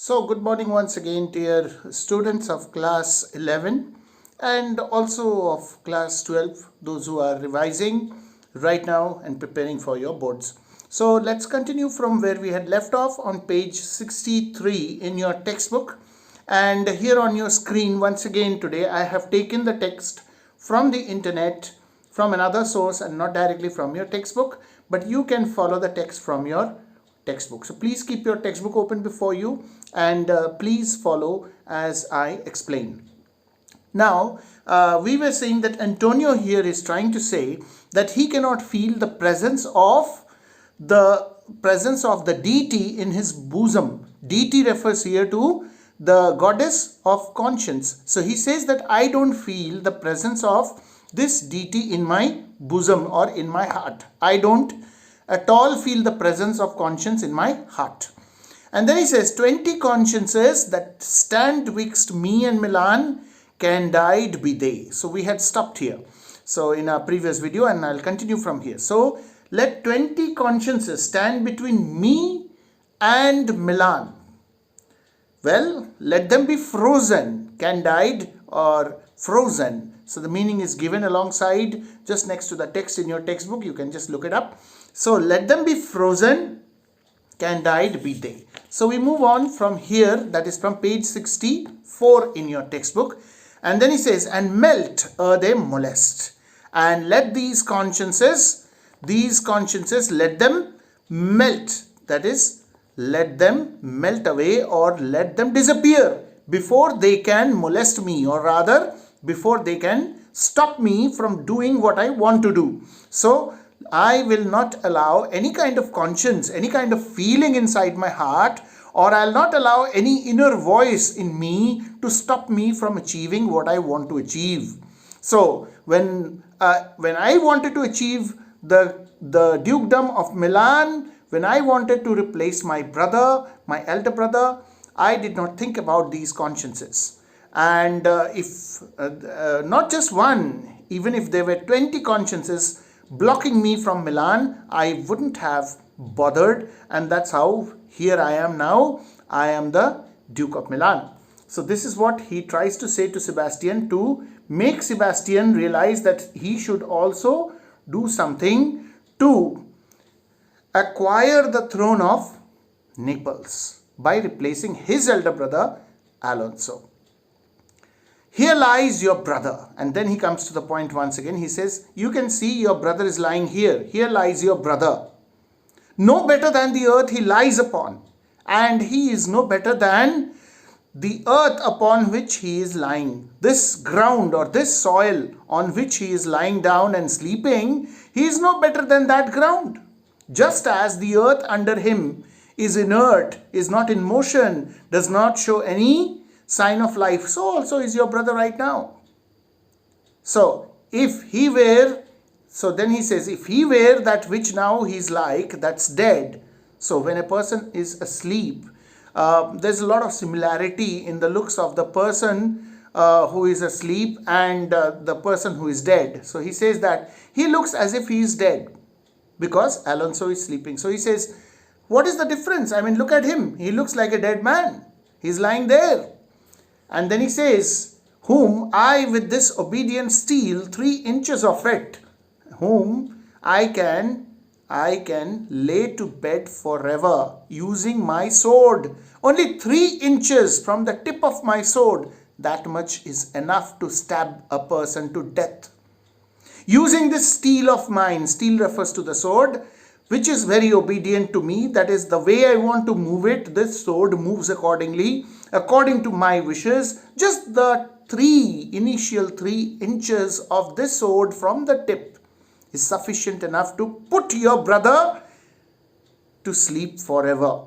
So, good morning once again, dear students of class 11 and also of class 12, those who are revising right now and preparing for your boards. So, let's continue from where we had left off on page 63 in your textbook. And here on your screen, once again today, I have taken the text from the internet, from another source and not directly from your textbook, but you can follow the text from your textbook. So please keep your textbook open before you and please follow as I explain. Now, we were saying that Antonio here is trying to say that he cannot feel the presence of the deity in his bosom. Deity refers here to the goddess of conscience. So he says that I don't feel the presence of this deity in my bosom or in my heart. I don't at all feel the presence of conscience in my heart. And then he says, 20 consciences that stand twixt me and Milan, candide be they. So we had stopped here. So in our previous video, and I'll continue from here. So let 20 consciences stand between me and Milan. Well, let them be frozen, candide or frozen. So the meaning is given alongside, just next to the text in your textbook. You can just look it up. So let them be frozen, candide be they. So we move on from here, that is from page 64 in your textbook. And then he says, and melt they molest. And let these consciences, let them melt. That is, let them melt away or let them disappear before they can molest me, or rather before they can stop me from doing what I want to do. So I will not allow any kind of conscience, any kind of feeling inside my heart, or I'll not allow any inner voice in me to stop me from achieving what I want to achieve. So when I wanted to achieve the dukedom of Milan, when I wanted to replace my brother, my elder brother, I did not think about these consciences. And if not just one, even if there were 20 consciences blocking me from Milan, I wouldn't have bothered. And that's how here I am now. I am the Duke of Milan. So this is what he tries to say to Sebastian, to make Sebastian realize that he should also do something to acquire the throne of Naples by replacing his elder brother Alonso. Here lies your brother. And then he comes to the point once again. He says, you can see your brother is lying here. Here lies your brother. No better than the earth he lies upon. And he is no better than the earth upon which he is lying. This ground or this soil on which he is lying down and sleeping, he is no better than that ground. Just as the earth under him is inert, is not in motion, does not show any sign of life, so also is your brother right now. So if he were, so then he says, if he were that which now he's like, that's dead. So when a person is asleep, there's a lot of similarity in the looks of the person who is asleep and the person who is dead. So he says that he looks as if he is dead because Alonso is sleeping. So he says, what is the difference? I mean, look at him. He looks like a dead man. He's lying there. And then he says, whom I with this obedience steal 3 inches of it, whom I can lay to bed forever using my sword. Only 3 inches from the tip of my sword, that much is enough to stab a person to death. Using this steel of mine, steel refers to the sword, which is very obedient to me. That is the way I want to move it. This sword moves accordingly, according to my wishes. Just the initial 3 inches of this sword from the tip is sufficient enough to put your brother to sleep forever.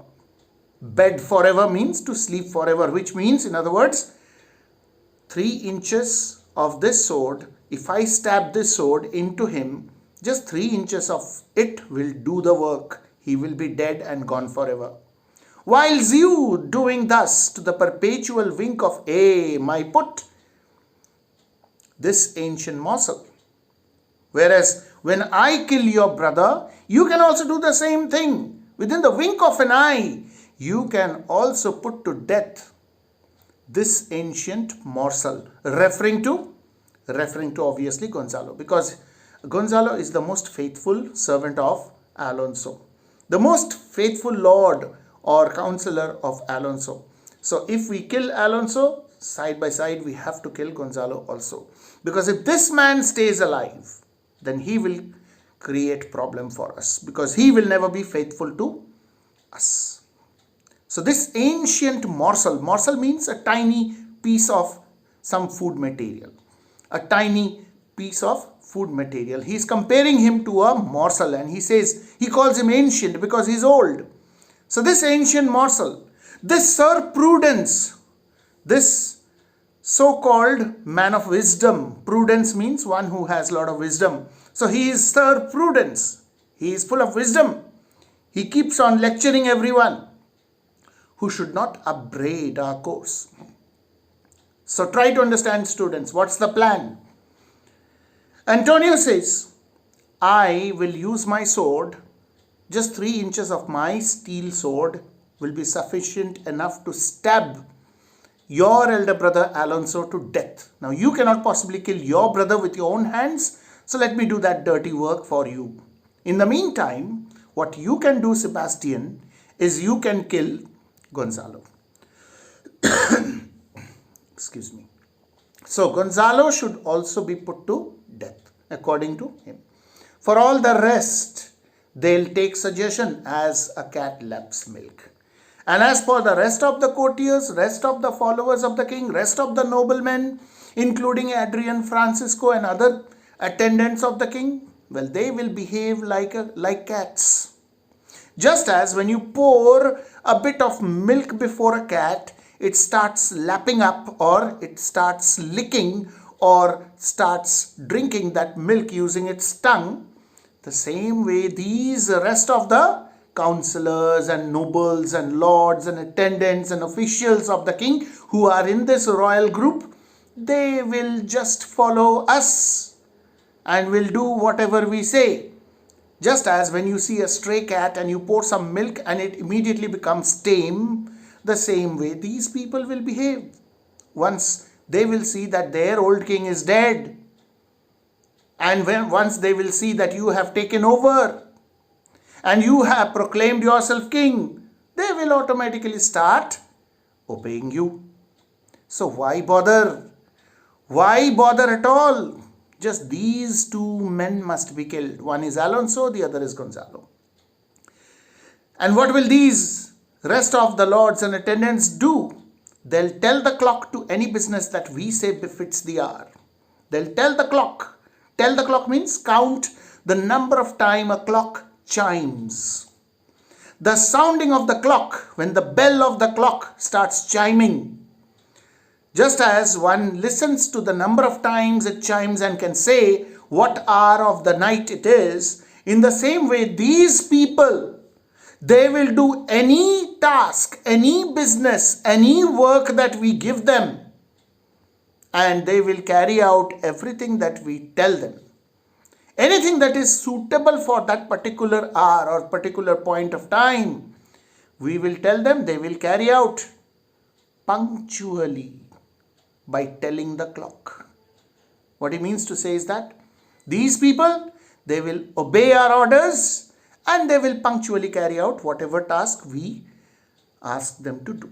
Bed forever means to sleep forever, which means, in other words, 3 inches of this sword, if I stab this sword into him, just 3 inches of it will do the work. He will be dead and gone forever. Whiles you doing thus to the perpetual wink of my put, this ancient morsel. Whereas when I kill your brother, you can also do the same thing. Within the wink of an eye, you can also put to death this ancient morsel, referring to obviously Gonzalo, because Gonzalo is the most faithful servant of Alonso, the most faithful lord or counselor of Alonso. So if we kill Alonso, side by side we have to kill Gonzalo also, because if this man stays alive, then he will create problem for us, because he will never be faithful to us. So this ancient morsel means a tiny piece of some food material, a tiny piece of food material. He is comparing him to a morsel, and he calls him ancient because he is old. So this ancient morsel, this Sir Prudence, this so-called man of wisdom. Prudence means one who has a lot of wisdom. So he is Sir Prudence. He is full of wisdom. He keeps on lecturing everyone who should not upbraid our course. So try to understand, students, what's the plan? Antonio says, I will use my sword. Just 3 inches of my steel sword will be sufficient enough to stab your elder brother Alonso to death. Now you cannot possibly kill your brother with your own hands, so let me do that dirty work for you. In the meantime, what you can do, Sebastian, is you can kill Gonzalo. Excuse me. So Gonzalo should also be put to death, according to him. For all the rest, they'll take suggestion as a cat laps milk. And as for the rest of the courtiers, rest of the followers of the king, rest of the noblemen, including Adrian, Francisco and other attendants of the king, well, they will behave like cats. Just as when you pour a bit of milk before a cat, it starts lapping up, or it starts licking, or starts drinking that milk using its tongue. The same way these rest of the counselors and nobles and lords and attendants and officials of the king who are in this royal group, they will just follow us and will do whatever we say. Just as when you see a stray cat and you pour some milk and it immediately becomes tame, the same way these people will behave. Once they will see that their old king is dead, and once they will see that you have taken over and you have proclaimed yourself king, they will automatically start obeying you. So why bother? Why bother at all? Just these 2 men must be killed. One is Alonso, the other is Gonzalo. And what will these rest of the lords and attendants do? They'll tell the clock to any business that we say befits the hour. They'll tell the clock. Tell the clock means count the number of time a clock chimes. The sounding of the clock, when the bell of the clock starts chiming, just as one listens to the number of times it chimes and can say what hour of the night it is, in the same way these people, they will do any task, any business, any work that we give them, and they will carry out everything that we tell them. Anything that is suitable for that particular hour or particular point of time, we will tell them, they will carry out punctually by telling the clock. What he means to say is that these people, they will obey our orders and they will punctually carry out whatever task we ask them to do.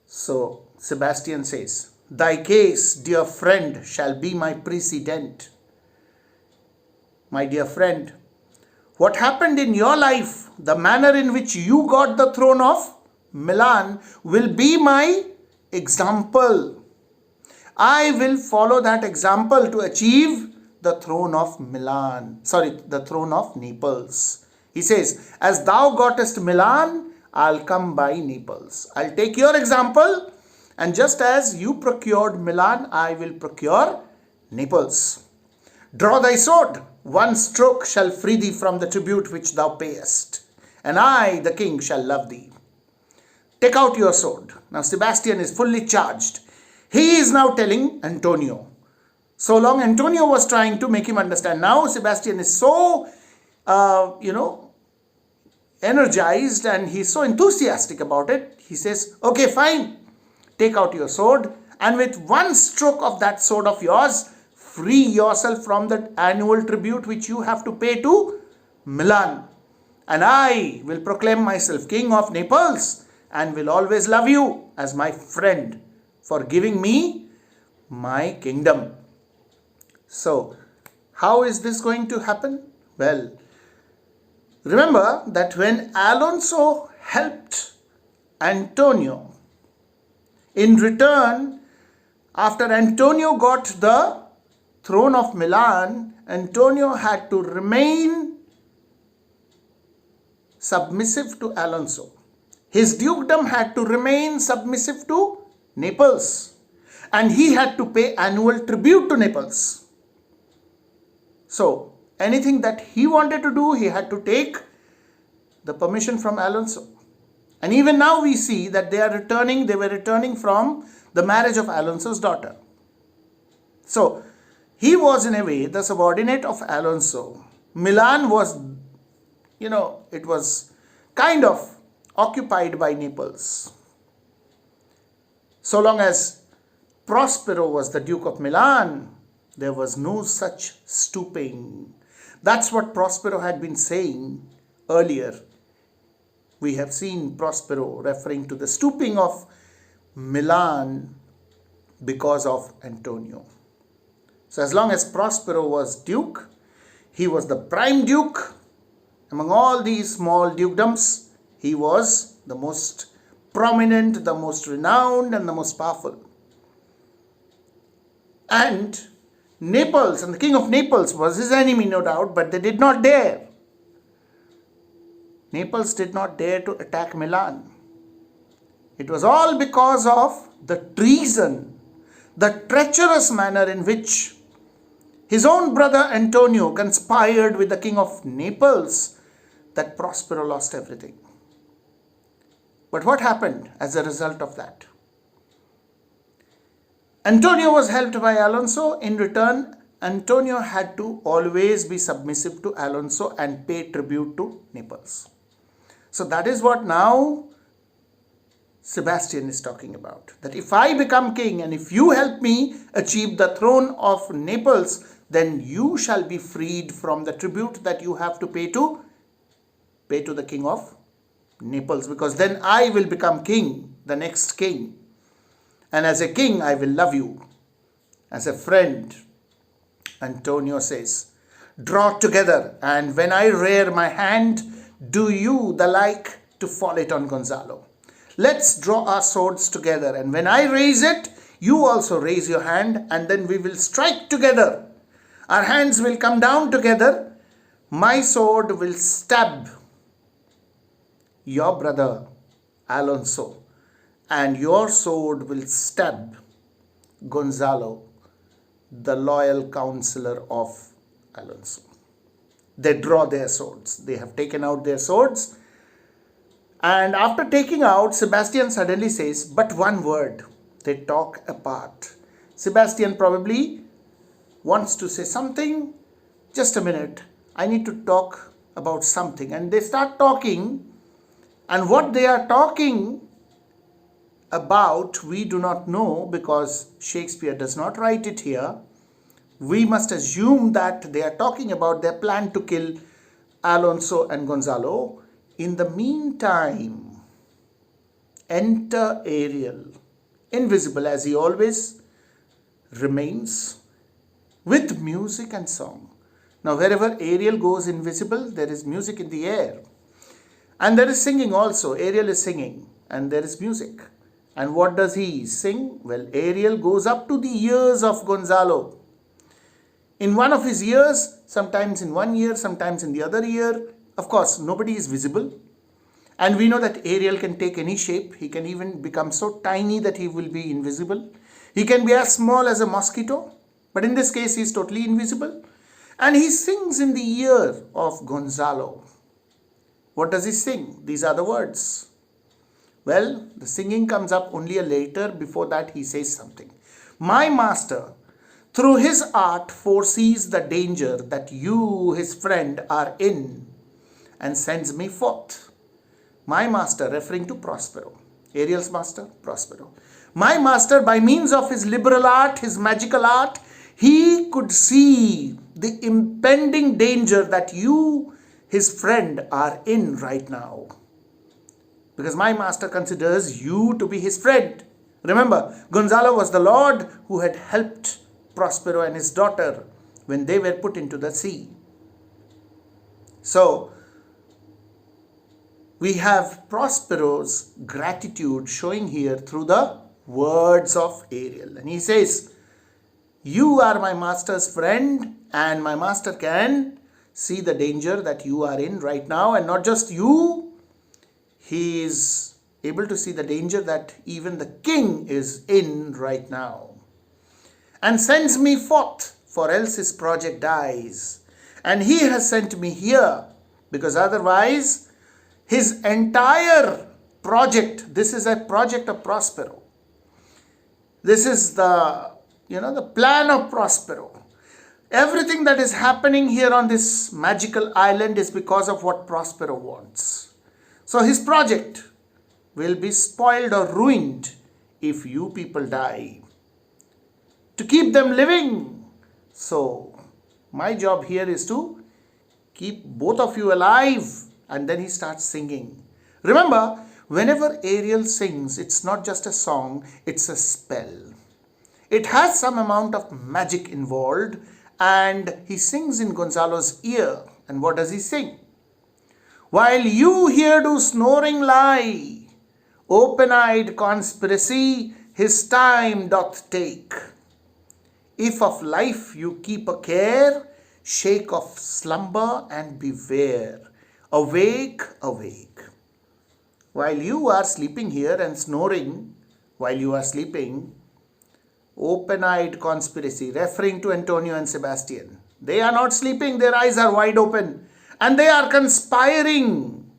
So Sebastian says, thy case, dear friend, shall be my precedent. My dear friend, what happened in your life, the manner in which you got the throne of Milan, will be my example. I will follow that example to achieve the throne of the throne of Naples. He says, as thou gottest Milan, I'll come by Naples. I'll take your example, and just as you procured Milan, I will procure Naples. Draw thy sword. One stroke shall free thee from the tribute which thou payest, and I, the king, shall love thee. Take out your sword. Now Sebastian is fully charged. He is now telling Antonio. So long Antonio was trying to make him understand. Now Sebastian is so, energized and he's so enthusiastic about it. He says, okay, fine, take out your sword, and with one stroke of that sword of yours, free yourself from that annual tribute which you have to pay to Milan. And I will proclaim myself king of Naples and will always love you as my friend for giving me my kingdom. So, how is this going to happen? Well, remember that when Alonso helped Antonio, in return, after Antonio got the throne of Milan, Antonio had to remain submissive to Alonso. His dukedom had to remain submissive to Naples, and he had to pay annual tribute to Naples. So, anything that he wanted to do, he had to take the permission from Alonso. And even now we see that they were returning from the marriage of Alonso's daughter. So, he was in a way the subordinate of Alonso. Milan was, it was kind of occupied by Naples. So long as Prospero was the Duke of Milan, there was no such stooping. That's what Prospero had been saying earlier. We have seen Prospero referring to the stooping of Milan because of Antonio. So as long as Prospero was Duke, he was the prime Duke. Among all these small dukedoms, he was the most prominent, the most renowned, and the most powerful. And Naples, and the king of Naples was his enemy, no doubt, but they did not dare. Naples did not dare to attack Milan. It was all because of the treason, the treacherous manner in which his own brother Antonio conspired with the king of Naples, that Prospero lost everything. But what happened as a result of that? Antonio was helped by Alonso. In return, Antonio had to always be submissive to Alonso and pay tribute to Naples. So that is what now Sebastian is talking about. That if I become king and if you help me achieve the throne of Naples, then you shall be freed from the tribute that you have to pay to the king of Naples, because then I will become king, the next king. And as a king, I will love you. As a friend, Antonio says, draw together, and when I rear my hand, do you the like to fall it on Gonzalo. Let's draw our swords together, and when I raise it, you also raise your hand, and then we will strike together. Our hands will come down together. My sword will stab your brother Alonso, and your sword will stab Gonzalo, the loyal counselor of Alonso. They draw their swords. They have taken out their swords. And after taking out, Sebastian suddenly says, but one word. They talk apart. Sebastian probably wants to say something. Just a minute. I need to talk about something. And they start talking. And what they are talking about, we do not know, because Shakespeare does not write it here. We must assume that they are talking about their plan to kill Alonso and Gonzalo. In the meantime, enter Ariel, invisible as he always remains, with music and song. Now, wherever Ariel goes invisible, there is music in the air. And there is singing also. Ariel is singing and there is music. And what does he sing? Well, Ariel goes up to the ears of Gonzalo. In one of his ears, sometimes in one ear, sometimes in the other ear. Of course, nobody is visible. And we know that Ariel can take any shape. He can even become so tiny that he will be invisible. He can be as small as a mosquito. But in this case, he is totally invisible. And he sings in the ear of Gonzalo. What does he sing? These are the words. Well, the singing comes up only a later. Before that, he says something. My master, through his art, foresees the danger that you, his friend, are in, and sends me forth. My master, referring to Prospero. Ariel's master, Prospero. My master, by means of his liberal art, his magical art, he could see the impending danger that you, his friend, are in right now. Because my master considers you to be his friend. Remember, Gonzalo was the lord who had helped Prospero and his daughter when they were put into the sea. So, we have Prospero's gratitude showing here through the words of Ariel. And he says, you are my master's friend, and my master can see the danger that you are in right now. And not just you, he is able to see the danger that even the king is in right now. And sends me forth, for else his project dies. And he has sent me here, because otherwise his entire project, this is a project of Prospero. This is the plan of Prospero. Everything that is happening here on this magical island is because of what Prospero wants. So his project will be spoiled or ruined if you people die. To keep them living. So my job here is to keep both of you alive. And then he starts singing. Remember, whenever Ariel sings, it's not just a song, it's a spell. It has some amount of magic involved, and he sings in Gonzalo's ear. And what does he sing? While you here do snoring lie, open-eyed conspiracy his time doth take. If of life you keep a care, shake of slumber and beware. Awake, awake. While you are sleeping here and snoring, while you are sleeping, open-eyed conspiracy, referring to Antonio and Sebastian. They are not sleeping, their eyes are wide open, and they are conspiring.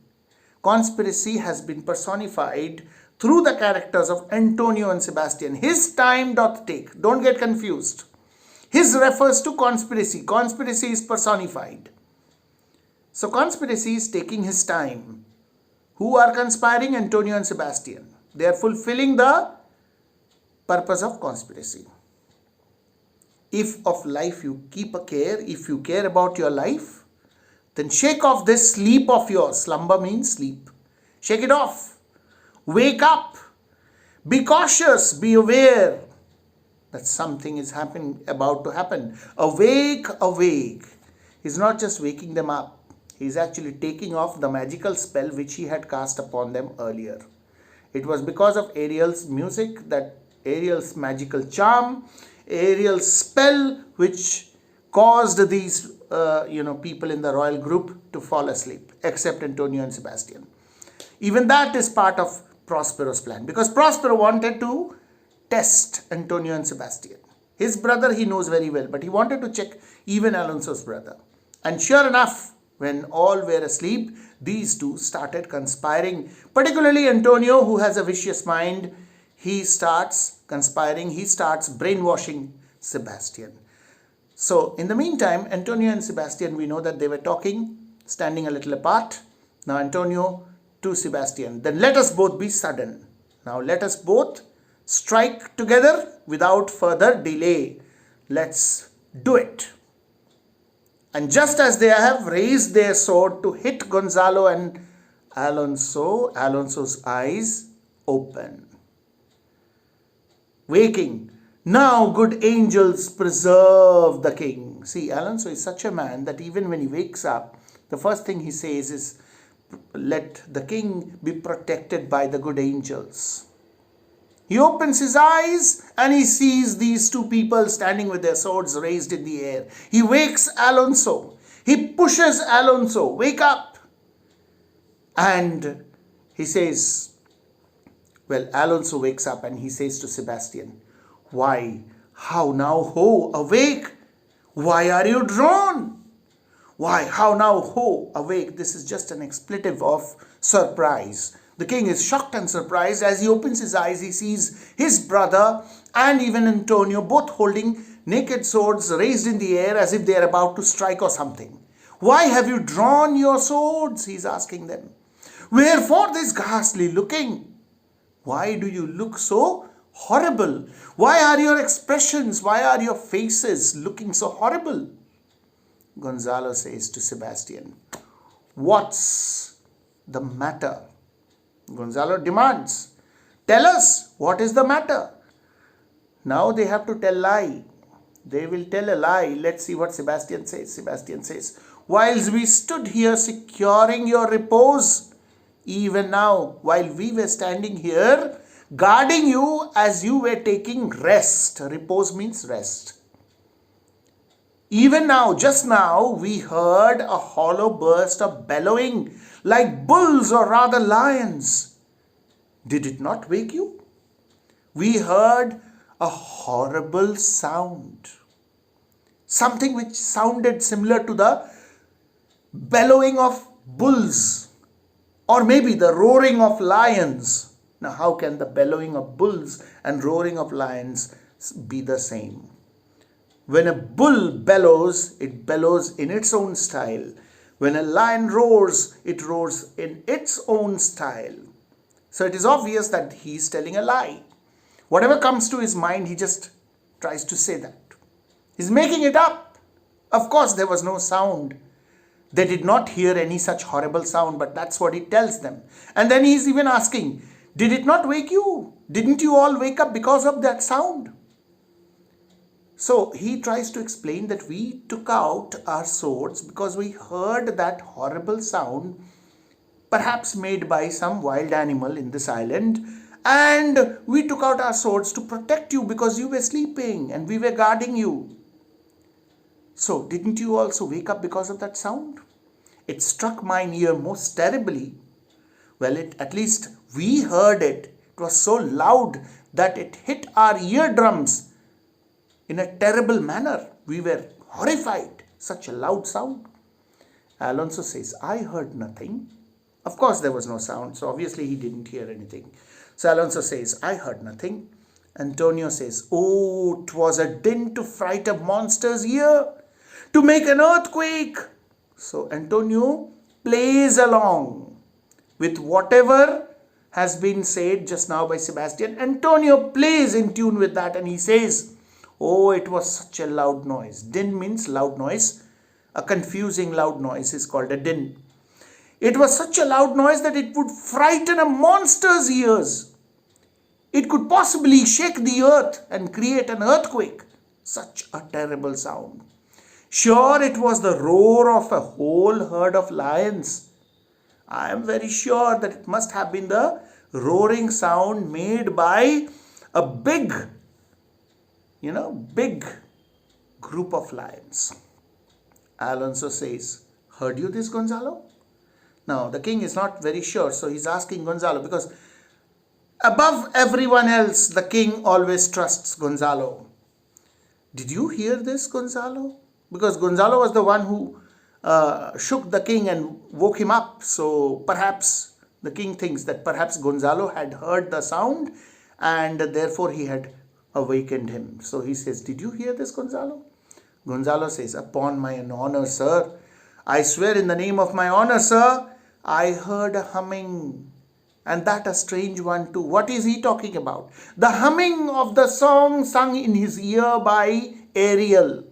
Conspiracy has been personified through the characters of Antonio and Sebastian. His time doth take. Don't get confused. His refers to conspiracy. Conspiracy is personified. So conspiracy is taking his time. Who are conspiring? Antonio and Sebastian. They are fulfilling the purpose of conspiracy. If of life you keep a care, if you care about your life, then shake off this sleep of yours. Slumber means sleep. Shake it off. Wake up. Be cautious. Be aware that something is about to happen. Awake, awake. He's not just waking them up. He's actually taking off the magical spell which he had cast upon them earlier. It was because of Ariel's music, that Ariel's magical charm, Ariel's spell, which caused these people in the royal group to fall asleep, except Antonio and Sebastian. Even that is part of Prospero's plan, because Prospero wanted to test Antonio and Sebastian. His brother he knows very well, but he wanted to check even Alonso's brother. And sure enough, when all were asleep, these two started conspiring. Particularly Antonio, who has a vicious mind, he starts conspiring, he starts brainwashing Sebastian. So in the meantime, Antonio and Sebastian, we know that they were talking, standing a little apart. Now Antonio to Sebastian, then let us both be sudden. Now let us both strike together without further delay. Let's do it. And just as they have raised their sword to hit Gonzalo and Alonso, Alonso's eyes open. Waking, now good angels preserve the king. See, Alonso is such a man that even when he wakes up, the first thing he says is, let the king be protected by the good angels. He opens his eyes and he sees these two people standing with their swords raised in the air. He wakes Alonso. He pushes Alonso, wake up. And he says, well, Alonso wakes up and he says to Sebastian, why, how now, ho, awake? Why are you drawn? Why, how now, ho, awake? This is just an expletive of surprise. The king is shocked and surprised. As he opens his eyes, he sees his brother and even Antonio both holding naked swords raised in the air as if they are about to strike or something. Why have you drawn your swords? He's asking them. Wherefore this ghastly looking? Why do you look so horrible? Why are your expressions, why are your faces looking so horrible? Gonzalo says to Sebastian, what's the matter? Gonzalo demands, tell us, what is the matter? Now they have to tell lie. They will tell a lie. Let's see what Sebastian says. Sebastian says, whilst we stood here securing your repose, even now, while we were standing here, guarding you as you were taking rest. Repose means rest. Even now, just now, we heard a hollow burst of bellowing like bulls or rather lions. Did it not wake you? We heard a horrible sound. Something which sounded similar to the bellowing of bulls or maybe the roaring of lions. Now, how can the bellowing of bulls and roaring of lions be the same? When a bull bellows, it bellows in its own style. When a lion roars, it roars in its own style. So it is obvious that he is telling a lie. Whatever comes to his mind, he just tries to say that. He's making it up. Of course, there was no sound. They did not hear any such horrible sound, but that's what he tells them. And then he's even asking, did it not wake you? Didn't you all wake up because of that sound? So he tries to explain that we took out our swords because we heard that horrible sound, perhaps made by some wild animal in this island, and we took out our swords to protect you because you were sleeping and we were guarding you. So didn't you also wake up because of that sound? It struck mine ear most terribly. Well, at least we heard it. It was so loud that it hit our eardrums in a terrible manner. We were horrified. Such a loud sound. Alonso says, I heard nothing. Of course, there was no sound, so obviously he didn't hear anything. So Alonso says, I heard nothing. Antonio says, oh, 'twas a din to fright a monster's ear, to make an earthquake. So Antonio plays along with whatever has been said just now by Sebastian. Antonio plays in tune with that and he says, oh, it was such a loud noise. Din means loud noise. A confusing loud noise is called a din. It was such a loud noise that it would frighten a monster's ears. It could possibly shake the earth and create an earthquake. Such a terrible sound. Sure, it was the roar of a whole herd of lions. I am very sure that it must have been the roaring sound made by a big group of lions. Alonso says, heard you this, Gonzalo? Now, the king is not very sure, so he's asking Gonzalo because above everyone else, the king always trusts Gonzalo. Did you hear this, Gonzalo? Because Gonzalo was the one who shook the king and woke him up. So perhaps the king thinks that perhaps Gonzalo had heard the sound and therefore he had awakened him. So he says, did you hear this, Gonzalo? Gonzalo says, upon my honor, sir. I swear in the name of my honor, sir, I heard a humming, and that a strange one too. What is he talking about? The humming of the song sung in his ear by Ariel.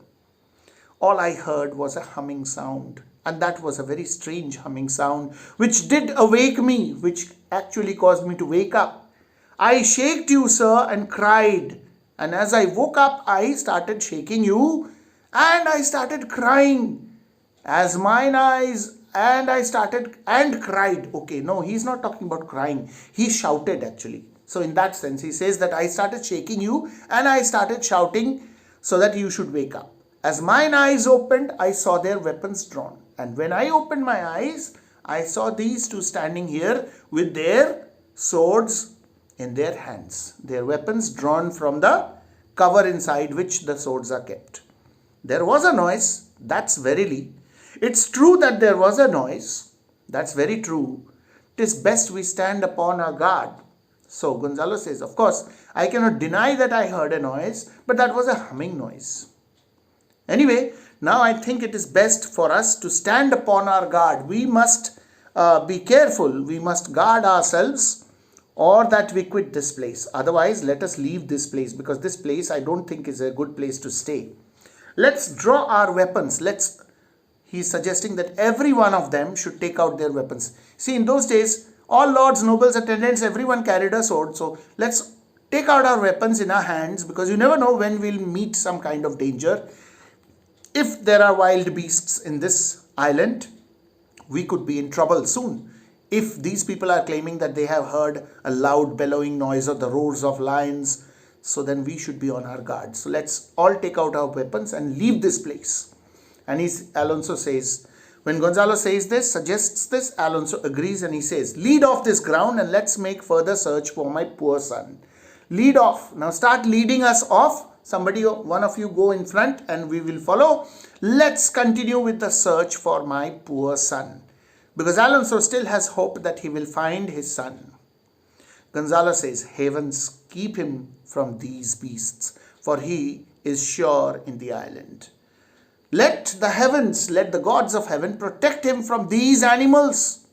All I heard was a humming sound, and that was a very strange humming sound, which did awake me, which actually caused me to wake up. I shaked you, sir, and cried. And as I woke up, I started shaking you, and I started crying. As mine eyes, and I started and cried. Okay, no, he's not talking about crying. He shouted actually. So in that sense, he says that I started shaking you, and I started shouting so that you should wake up. As mine eyes opened, I saw their weapons drawn. And when I opened my eyes, I saw these two standing here with their swords in their hands. Their weapons drawn from the cover inside which the swords are kept. There was a noise, that's verily. It's true that there was a noise. That's very true. 'Tis best we stand upon our guard. So Gonzalo says, of course, I cannot deny that I heard a noise, but that was a humming noise. Anyway, now I think it is best for us to stand upon our guard. We must be careful. We must guard ourselves, or that we quit this place. Otherwise, let us leave this place, because this place I don't think is a good place to stay. Let's draw our weapons. He's suggesting that every one of them should take out their weapons. See, in those days, all lords, nobles, attendants, everyone carried a sword. So let's take out our weapons in our hands, because you never know when we'll meet some kind of danger. If there are wild beasts in this island, we could be in trouble soon. If these people are claiming that they have heard a loud bellowing noise or the roars of lions, so then we should be on our guard. So let's all take out our weapons and leave this place. And Alonso says, when Gonzalo says this, suggests this, Alonso agrees and he says, lead off this ground and let's make further search for my poor son. Lead off. Now start leading us off. Somebody, one of you go in front and we will follow. Let's continue with the search for my poor son. Because Alonso still has hope that he will find his son. Gonzalo says, heavens, keep him from these beasts, for he is sure in the island. Let the heavens, let the gods of heaven protect him from these animals,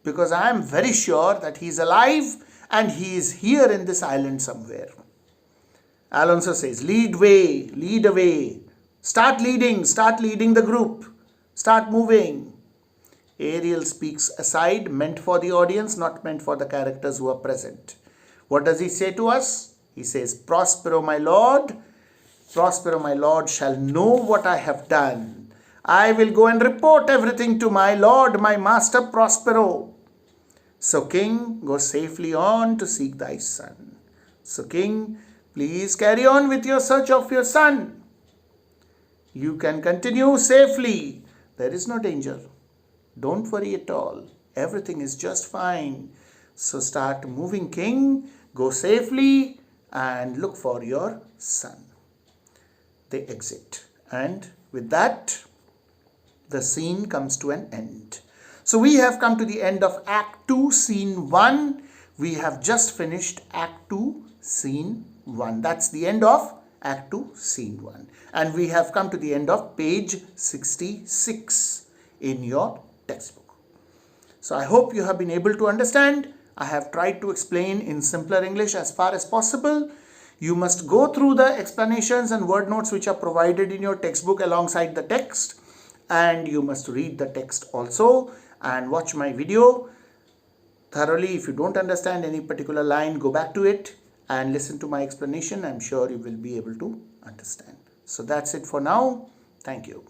because I am very sure that he is alive and he is here in this island somewhere. Alonso says, lead away, start leading the group, start moving. Ariel speaks aside, meant for the audience, not meant for the characters who are present. What does he say to us? He says, Prospero, my lord, shall know what I have done. I will go and report everything to my lord, my master Prospero. So king, go safely on to seek thy son. So king, please carry on with your search of your son. You can continue safely. There is no danger. Don't worry at all. Everything is just fine. So start moving, king. Go safely and look for your son. They exit. And with that, the scene comes to an end. So we have come to the end of Act 2, Scene 1. We have just finished Act 2, Scene 1. That's the end of Act 2, Scene 1. And we have come to the end of page 66 in your textbook. So I hope you have been able to understand. I have tried to explain in simpler English as far as possible. You must go through the explanations and word notes which are provided in your textbook alongside the text. And you must read the text also and watch my video thoroughly. If you don't understand any particular line, go back to it and listen to my explanation. I'm sure you will be able to understand. So that's it for now. Thank you.